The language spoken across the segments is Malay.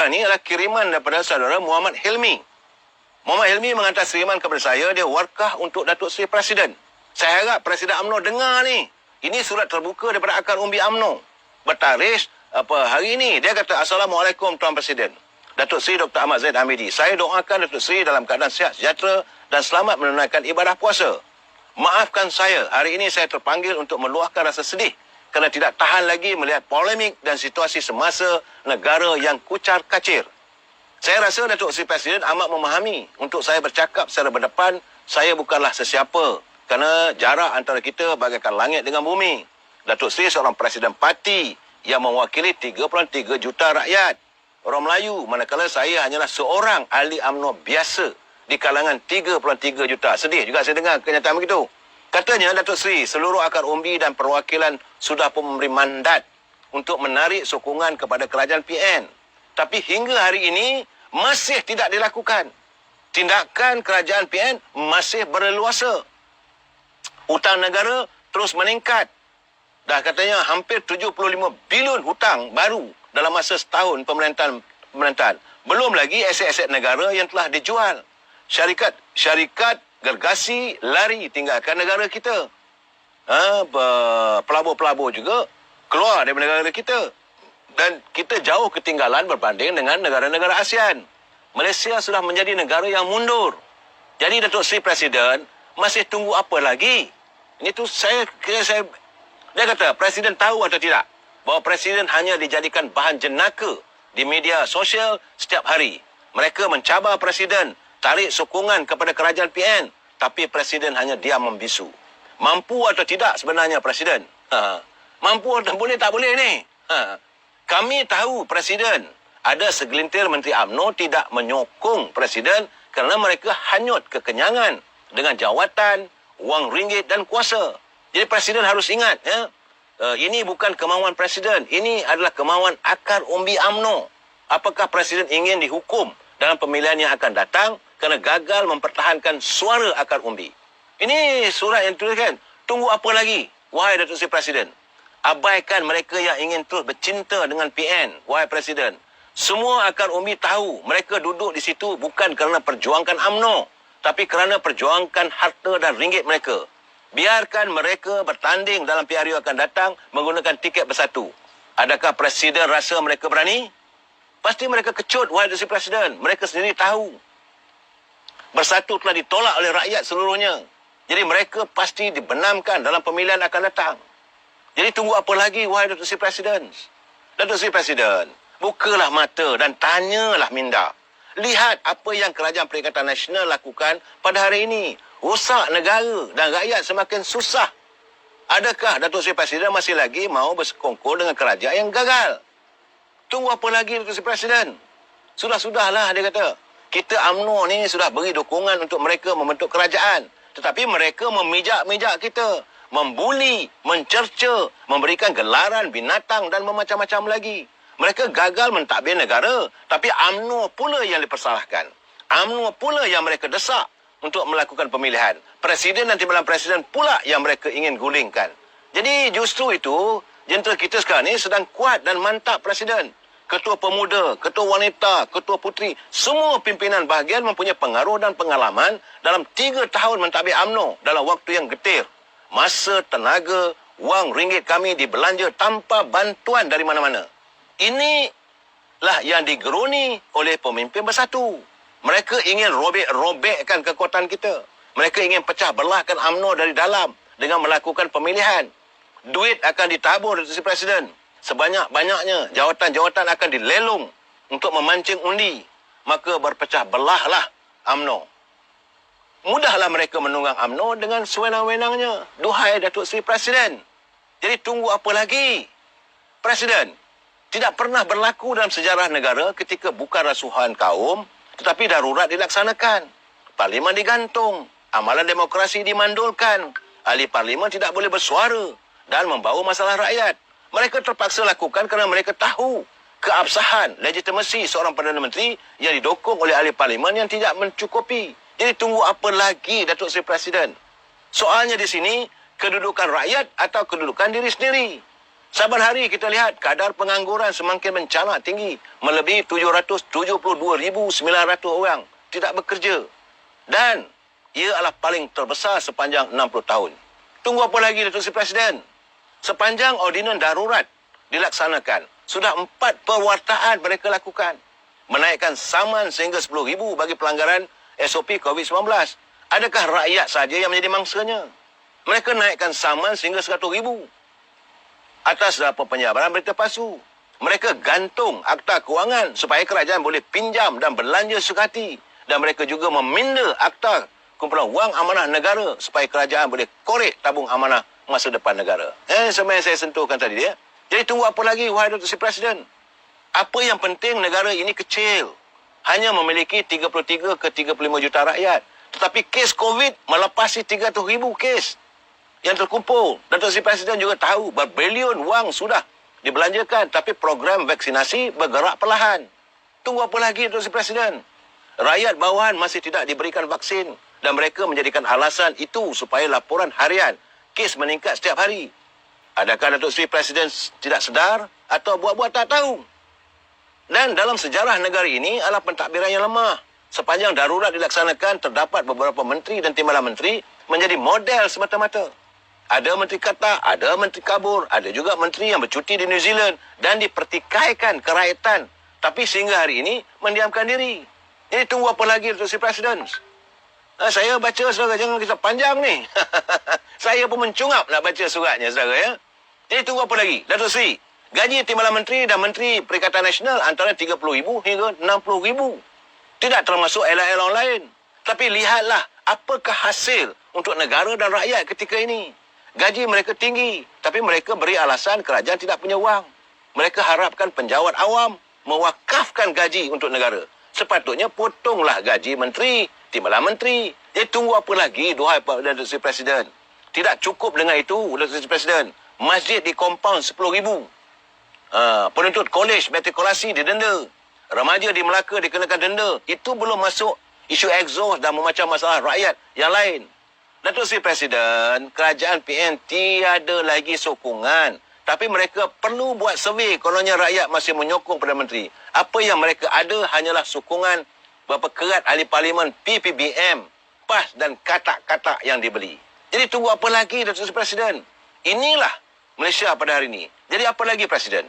Ini adalah kiriman daripada saudara Muhammad Hilmi. Muhammad Hilmi menghantar kiriman kepada saya, dia warkah untuk Datuk Seri Presiden. Saya harap Presiden UMNO dengar ni. Ini surat terbuka daripada akar umbi UMNO. Bertarikh hari ini. Dia kata, Assalamualaikum Tuan Presiden. Datuk Seri Dr. Ahmad Zaid Hamidi. Saya doakan Datuk Seri dalam keadaan sihat sejahtera dan selamat menunaikan ibadah puasa. Maafkan saya, hari ini saya terpanggil untuk meluahkan rasa sedih kerana tidak tahan lagi melihat polemik dan situasi semasa negara yang kucar-kacir. Saya rasa Datuk Seri Presiden amat memahami untuk saya bercakap secara berdepan, saya bukanlah sesiapa kerana jarak antara kita bagaikan langit dengan bumi. Datuk Seri seorang Presiden parti yang mewakili 3.3 juta rakyat orang Melayu, manakala saya hanyalah seorang ahli UMNO biasa di kalangan 3.3 juta. Sedih juga saya dengar kenyataan begitu. Katanya Datuk Seri, seluruh akar umbi dan perwakilan sudah pun memberi mandat untuk menarik sokongan kepada kerajaan PN. Tapi hingga hari ini masih tidak dilakukan. Tindakan kerajaan PN masih berleluasa. Hutang negara terus meningkat. Dah katanya hampir 75 bilion hutang baru dalam masa setahun pemerintahan. Belum lagi aset-aset negara yang telah dijual. Syarikat gergasi lari tinggalkan negara kita. Pelabur-pelabur juga keluar dari negara kita. Dan kita jauh ketinggalan berbanding dengan negara-negara ASEAN. Malaysia sudah menjadi negara yang mundur. Jadi Datuk Seri Presiden masih tunggu apa lagi? Ini tu dia kata, Presiden tahu atau tidak bahawa Presiden hanya dijadikan bahan jenaka di media sosial setiap hari. Mereka mencabar Presiden, tarik sokongan kepada kerajaan PN, tapi Presiden hanya diam membisu. Mampu atau tidak sebenarnya Presiden? Mampu atau boleh tak boleh ni? Kami tahu Presiden. Ada segelintir Menteri UMNO tidak menyokong Presiden kerana mereka hanyut kekenyangan dengan jawatan, wang ringgit dan kuasa. Jadi Presiden harus ingat, ini bukan kemauan Presiden. Ini adalah kemauan akar umbi UMNO. Apakah Presiden ingin dihukum dalam pemilihan yang akan datang kerana gagal mempertahankan suara akar umbi? Ini surat yang dituliskan. Tunggu apa lagi, wahai Datuk Seri Presiden? Abaikan mereka yang ingin terus bercinta dengan PN, wahai Presiden. Semua akar umbi tahu mereka duduk di situ bukan kerana perjuangkan UMNO, tapi kerana perjuangkan harta dan ringgit mereka. Biarkan mereka bertanding dalam PRU akan datang menggunakan tiket bersatu. Adakah Presiden rasa mereka berani? Pasti mereka kecut, wahai Datuk Seri Presiden. Mereka sendiri tahu. Bersatu telah ditolak oleh rakyat seluruhnya. Jadi mereka pasti dibenamkan dalam pemilihan akan datang. Jadi tunggu apa lagi, wahai Datuk Seri Presiden? Datuk Seri Presiden, bukalah mata dan tanyalah minda. Lihat apa yang Kerajaan Perikatan Nasional lakukan pada hari ini. Rosak negara dan rakyat semakin susah. Adakah Datuk Seri Presiden masih lagi mahu bersekongkol dengan kerajaan yang gagal? Tunggu apa lagi Datuk Seri Presiden? Sudah-sudahlah, dia kata. Kita UMNO ni sudah beri dukungan untuk mereka membentuk kerajaan. Tetapi mereka memijak-mijak kita. Membuli, mencerca, memberikan gelaran binatang dan macam-macam lagi. Mereka gagal mentadbir negara. Tapi UMNO pula yang dipersalahkan. UMNO pula yang mereka desak untuk melakukan pemilihan. Presiden dan timbalan Presiden pula yang mereka ingin gulingkan. Jadi justru itu, jentera kita sekarang ni sedang kuat dan mantap Presiden. Ketua pemuda, ketua wanita, ketua puteri, semua pimpinan bahagian mempunyai pengaruh dan pengalaman dalam 3 tahun mentadbir UMNO dalam waktu yang getir. Masa, tenaga, wang ringgit kami dibelanja tanpa bantuan dari mana-mana. Inilah yang digeruni oleh pemimpin bersatu. Mereka ingin robek-robekkan kekuatan kita. Mereka ingin pecah belahkan UMNO dari dalam dengan melakukan pemilihan. Duit akan ditabur Datuk Seri Presiden. Sebanyak-banyaknya jawatan-jawatan akan dilelong untuk memancing undi. Maka berpecah belahlah UMNO. Mudahlah mereka menunggang UMNO dengan sewenang-wenangnya. Duhai Datuk Seri Presiden. Jadi tunggu apa lagi? Presiden, tidak pernah berlaku dalam sejarah negara ketika bukan rasuhan kaum, tetapi darurat dilaksanakan. Parlimen digantung. Amalan demokrasi dimandulkan. Ahli parlimen tidak boleh bersuara dan membawa masalah rakyat. Mereka terpaksa lakukan kerana mereka tahu keabsahan legitimasi seorang Perdana Menteri yang didukung oleh ahli parlimen yang tidak mencukupi. Jadi tunggu apa lagi Datuk Seri Presiden? Soalnya di sini, kedudukan rakyat atau kedudukan diri sendiri. Saban hari kita lihat kadar pengangguran semakin mencanak tinggi, melebihi 772,900 orang tidak bekerja. Dan ia adalah paling terbesar sepanjang 60 tahun. Tunggu apa lagi, Datuk Seri Presiden? Sepanjang ordinan darurat dilaksanakan, sudah 4 perwartaan mereka lakukan. Menaikkan saman sehingga 10,000 bagi pelanggaran SOP COVID-19. Adakah rakyat saja yang menjadi mangsanya? Mereka naikkan saman sehingga 100,000 atas penyebaran berita palsu. Mereka gantung akta kewangan supaya kerajaan boleh pinjam dan belanja suka hati. Dan mereka juga meminda akta kumpulan wang amanah negara supaya kerajaan boleh korek tabung amanah masa depan negara. Sama yang saya sentuhkan tadi dia. Jadi tunggu apa lagi, wahai Datuk Seri Presiden? Apa yang penting negara ini kecil. Hanya memiliki 33 ke 35 juta rakyat. Tetapi kes COVID melepasi 300,000 kes yang terkumpul. Datuk Seri Presiden juga tahu berbilion wang sudah dibelanjakan. Tapi program vaksinasi bergerak perlahan. Tunggu apa lagi, Datuk Seri Presiden? Rakyat bawahan masih tidak diberikan vaksin. Dan mereka menjadikan alasan itu supaya laporan harian kes meningkat setiap hari. Adakah Datuk Seri Presiden tidak sedar atau buat-buat tak tahu? Dan dalam sejarah negara ini adalah pentadbiran yang lemah. Sepanjang darurat dilaksanakan, terdapat beberapa menteri dan timbalan menteri menjadi model semata-mata. Ada menteri kata, ada menteri kabur, ada juga menteri yang bercuti di New Zealand dan dipertikaikan kerakyatan. Tapi sehingga hari ini mendiamkan diri. Ini tunggu apa lagi, Datuk Seri Presiden? Saya baca, saudara, jangan kita panjang ni. Saya pun mencungap nak baca suratnya, saudara, ya. Jadi tunggu apa lagi? Datuk Seri, gaji timbalan menteri dan menteri Perikatan Nasional antara 30,000 hingga 60,000. Tidak termasuk elang-elang lain. Tapi lihatlah apakah hasil untuk negara dan rakyat ketika ini. Gaji mereka tinggi, tapi mereka beri alasan kerajaan tidak punya wang. Mereka harapkan penjawat awam mewakafkan gaji untuk negara. Sepatutnya potonglah gaji menteri, timbalan menteri. Jadi tunggu apa lagi, duhai Datuk Seri Presiden? Tidak cukup dengan itu, Datuk Seri Presiden. Masjid di kompaun 10,000. Penuntut kolej matrikulasi didenda. Remaja di Melaka dikenakan denda. Itu belum masuk isu exhaust dan memacam masalah rakyat yang lain. Datuk Seri Presiden, kerajaan PN tiada lagi sokongan. Tapi mereka perlu buat survey kononnya rakyat masih menyokong Perdana Menteri. Apa yang mereka ada hanyalah sokongan berapa kerat ahli parlimen PPBM, PAS dan katak-katak yang dibeli. Jadi tunggu apa lagi, Datuk Seri Presiden? Inilah Malaysia pada hari ini. Jadi apa lagi, Presiden?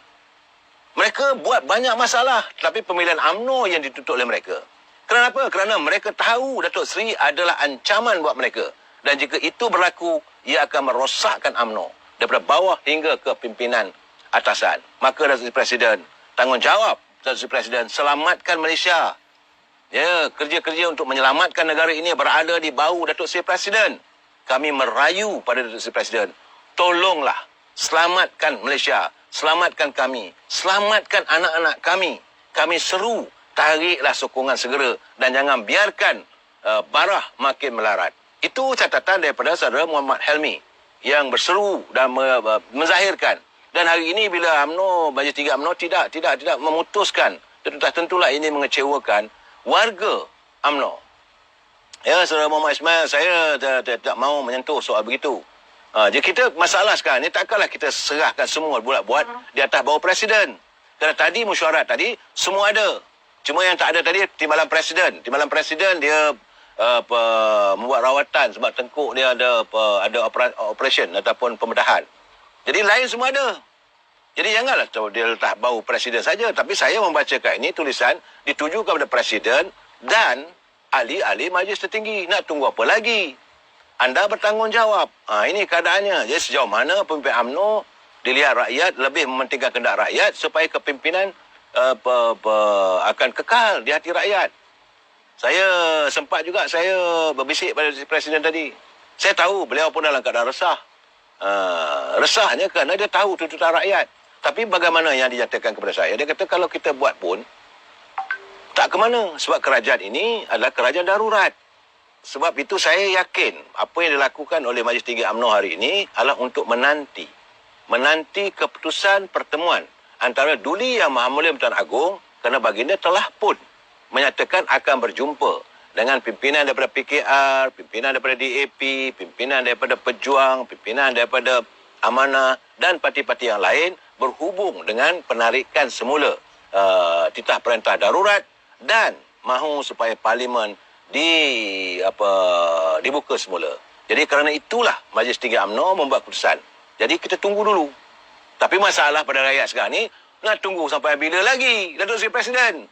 Mereka buat banyak masalah, tapi pemilihan UMNO yang ditutup oleh mereka. Kenapa? Kerana mereka tahu Datuk Seri adalah ancaman buat mereka. Dan jika itu berlaku, ia akan merosakkan UMNO daripada bawah hingga ke pimpinan atasan. Maka Datuk Seri Presiden, tanggungjawab Datuk Seri Presiden, selamatkan Malaysia. Ya, kerja-kerja untuk menyelamatkan negara ini berada di bau Datuk Seri Presiden. Kami merayu pada Datuk Seri Presiden, tolonglah selamatkan Malaysia, selamatkan kami, selamatkan anak-anak kami. Kami seru, tariklah sokongan segera dan jangan biarkan barah makin melarat. Itu catatan daripada saudara Muhammad Helmi yang berseru dan menzahirkan. Dan hari ini bila UMNO, Majlis 3 UMNO tidak memutuskan, tentulah ini mengecewakan warga UMNO. Ya, saudara Muhammad Ismail, saya tidak mahu menyentuh soal begitu. Jadi kita masalah sekarang ni, takkanlah kita serahkan semua buat di atas bawah Presiden. Kerana tadi mesyuarat tadi, semua ada. Cuma yang tak ada tadi, timbalan Presiden. Timbalan Presiden dia membuat rawatan sebab tengkuk dia ada operation ataupun pembedahan. Jadi lain semua ada. Jadi janganlah dia letak bau Presiden saja. Tapi saya membacakan ini tulisan dituju kepada Presiden dan ahli-ahli majlis tertinggi. Nak tunggu apa lagi? Anda bertanggungjawab. Ini keadaannya. Jadi sejauh mana pemimpin UMNO dilihat rakyat lebih mementingkan kehendak rakyat supaya kepimpinan akan kekal di hati rakyat. Saya sempat juga saya berbisik pada Presiden tadi. Saya tahu beliau pun dalam keadaan resah. Resahnya kerana dia tahu tuntutan rakyat. Tapi bagaimana yang dinyatakan kepada saya? Dia kata kalau kita buat pun tak ke mana. Sebab kerajaan ini adalah kerajaan darurat. Sebab itu saya yakin apa yang dilakukan oleh Majlis 3 UMNO hari ini adalah untuk menanti keputusan pertemuan antara Duli Yang Maha Mulia Pertuan Agong, kerana baginda telah pun menyatakan akan berjumpa dengan pimpinan daripada PKR, pimpinan daripada DAP, pimpinan daripada Pejuang, pimpinan daripada Amanah dan parti-parti yang lain berhubung dengan penarikan semula titah perintah darurat dan mahu supaya parlimen dibuka semula. Jadi kerana itulah Majlis Tinggi UMNO membuat keputusan. Jadi kita tunggu dulu. Tapi masalah pada rakyat sekarang ni, nak tunggu sampai bila lagi Datuk Seri Presiden?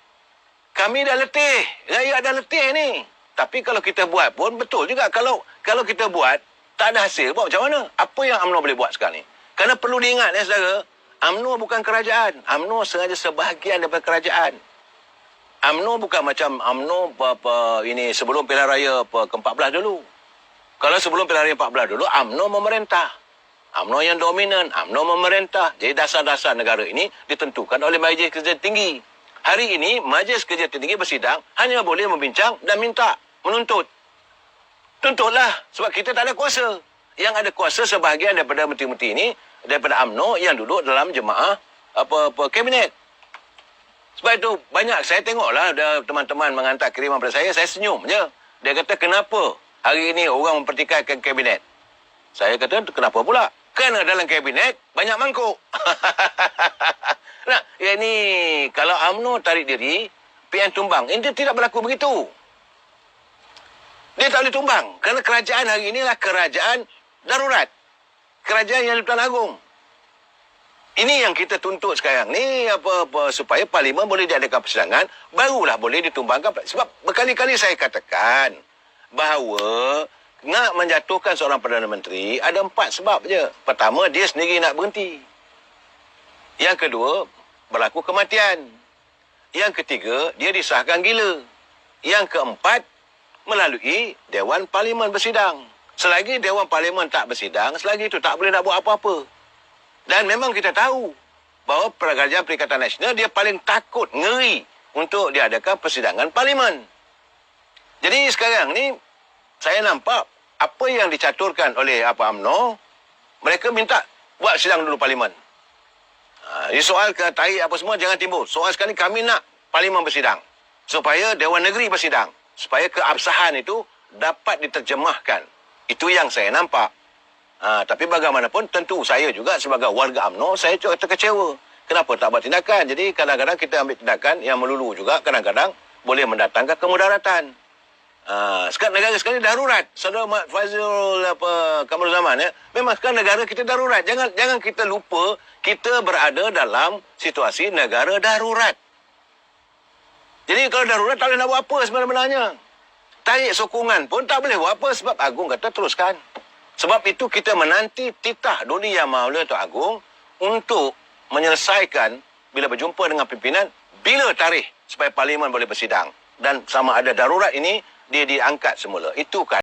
Kami dah letih. Rakyat dah letih ni. Tapi kalau kita buat pun betul juga. Kalau kita buat, tak ada hasil. Buat macam mana? Apa yang UMNO boleh buat sekarang ni? Kerana perlu diingat ya saudara, UMNO bukan kerajaan. UMNO sengaja sebahagian daripada kerajaan. UMNO bukan macam UMNO ini sebelum pilihan raya ke-14 dulu. Kalau sebelum pilihan raya 14 dulu, UMNO memerintah. UMNO yang dominan, UMNO memerintah. Jadi dasar-dasar negara ini ditentukan oleh Majlis Kerja Tinggi. Hari ini, Majlis Kerja Tinggi bersidang hanya boleh membincang dan minta, menuntut. Tuntutlah, sebab kita tak ada kuasa. Yang ada kuasa sebahagian daripada menteri-menteri ini, daripada UMNO yang duduk dalam jemaah kabinet. Sebab itu, banyak saya tengoklah teman-teman menghantar kiriman pada saya senyum je. Dia kata, kenapa hari ini orang mempertikaikan kabinet? Saya kata, kenapa pula? Kerana dalam kabinet banyak mangkuk. Nah, ini kalau UMNO tarik diri, PN tumbang. Ini tidak berlaku begitu. Dia tak boleh tumbang. Kerana kerajaan hari ini adalah kerajaan darurat. Kerajaan yang di-Pertuan Agong. Ini yang kita tuntut sekarang ni supaya parlimen boleh diadakan persidangan, barulah boleh ditumbangkan. Sebab berkali-kali saya katakan bahawa nak menjatuhkan seorang Perdana Menteri ada 4 sebab je. Pertama, dia sendiri nak berhenti. Yang kedua, berlaku kematian. Yang ketiga, dia disahkan gila. Yang keempat, melalui Dewan Parlimen bersidang. Selagi Dewan Parlimen tak bersidang, selagi itu tak boleh nak buat apa-apa. Dan memang kita tahu bahawa Kerajaan Perikatan Nasional dia paling takut, ngeri untuk diadakan persidangan Parlimen. Jadi sekarang ni, saya nampak apa yang dicaturkan oleh UMNO, mereka minta buat sidang dulu Parlimen. Ini soal tarik apa semua jangan timbul. Soal sekali kami nak Parlimen bersidang. Supaya Dewan Negeri bersidang. Supaya keabsahan itu dapat diterjemahkan. Itu yang saya nampak. Tapi bagaimanapun tentu saya juga sebagai warga UMNO, saya juga terkecewa. Kenapa tak buat tindakan? Jadi kadang-kadang kita ambil tindakan yang melulu juga kadang-kadang boleh mendatangkan kemudaratan. Sekarang negara sekarang darurat. Saudara Mat Fazil Kamarul Zaman ya. Memang sekarang negara kita darurat. Jangan kita lupa kita berada dalam situasi negara darurat. Jadi kalau darurat tak boleh nak buat apa sebenarnya. Tarik sokongan pun tak boleh buat apa sebab Agung kata teruskan. Sebab itu kita menanti titah Duli Yang Maha Tua Agung untuk menyelesaikan bila berjumpa dengan pimpinan bila tarikh supaya parlimen boleh bersidang dan sama ada darurat ini dia diangkat semula. Itu kan